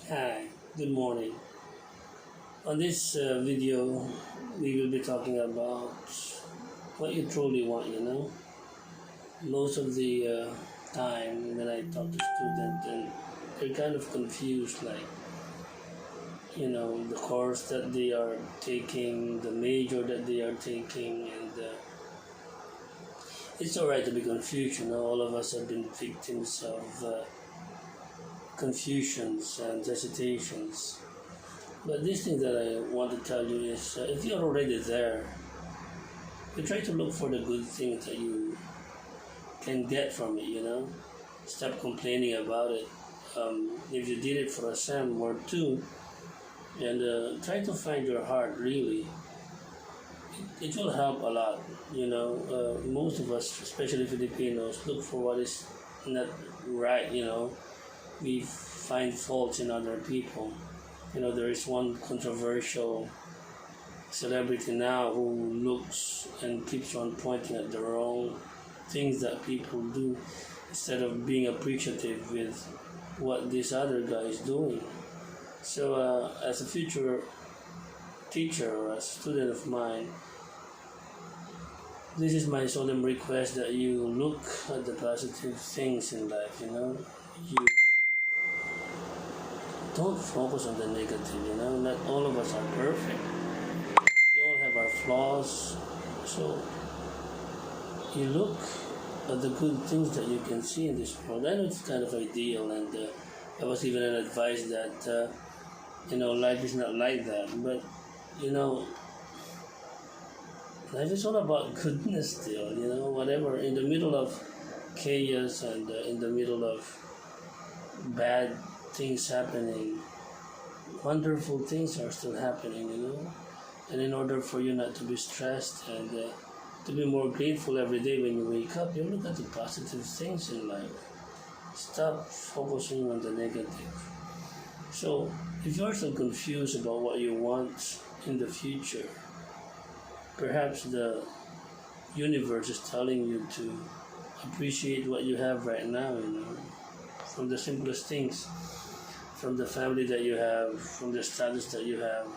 Hi, good morning. On this video, we will be talking about what you truly want. Most of the time when I talk to students, and they're kind of confused, like, the course that they are taking, the major that they are taking, and it's alright to be confused. All of us have been victims of confusions and hesitations. But this thing that I want to tell you is if you're already there, you try to look for the good things that you can get from it. Stop complaining about it. If you did it for a sem or two, and try to find your heart really, it will help a lot. Most of us, especially Filipinos, look for what is not right. We find faults in other people. There is one controversial celebrity now who looks and keeps on pointing at the wrong things that people do instead of being appreciative with what this other guy is doing. So as a future teacher or a student of mine, this is my solemn request that you look at the positive things in life. You don't focus on the negative. Not all of us are perfect. We all have our flaws. So you look at the good things that you can see in this world. I know it's kind of ideal, and I was even an advice that life is not like that. But life is all about goodness still. Whatever in the middle of chaos and in the middle of bad things happening, wonderful things are still happening. And in order for you not to be stressed and to be more grateful every day when you wake up, you look at the positive things in life. Stop focusing on the negative. So if you're still confused about what you want in the future, perhaps the universe is telling you to appreciate what you have right now. From the simplest things, from the family that you have, from the status that you have,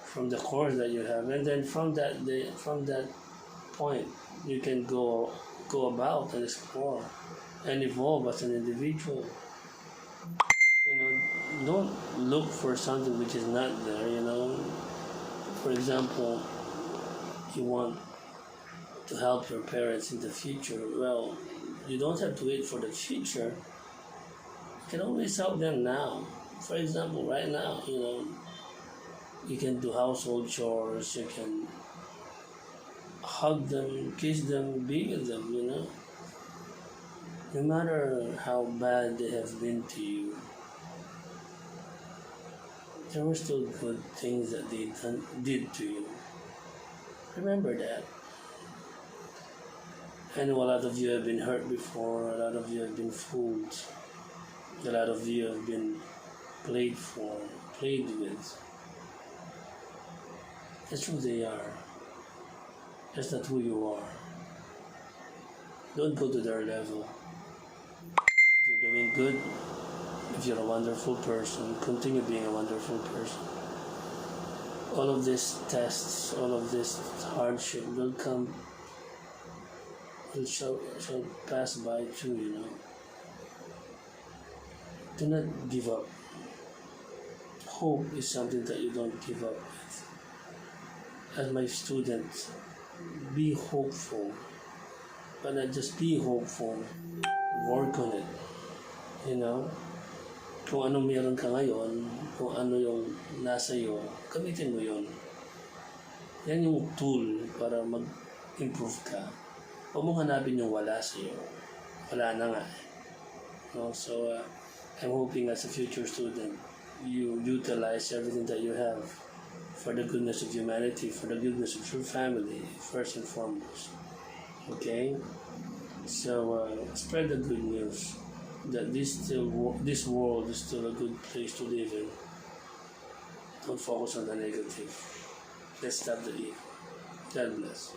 from the course that you have, and then from that point you can go about and explore and evolve as an individual. Don't look for something which is not there. For example, you want to help your parents in the future. Well, you don't have to wait for the future. You can always help them now. For example, right now, you can do household chores, you can hug them, kiss them, be with them. No matter how bad they have been to you, there were still good things that they did to you. Remember that. I know a lot of you have been hurt before, a lot of you have been fooled, a lot of you have been played with. That's who they are. That's not who you are. Don't go to their level. If you're doing good, if you're a wonderful person, continue being a wonderful person. All of these tests, all of this hardship will shall pass by too. Do not give up. Hope is something that you don't give up with. As my students, be hopeful, but not just be hopeful. Work on it. Kung ano meron ka ngayon, kung ano yung nasa iyo, gamitin mo yun. Yan yung tool para mag-improve ka. Huwag mong hanapin yung wala sa iyo. Wala na nga. So, I'm hoping as a future student, you utilize everything that you have for the goodness of humanity, for the goodness of your family, first and foremost. Okay? So, spread the good news that this world is still a good place to live in. Don't focus on the negative. Let's stop the evil. God bless.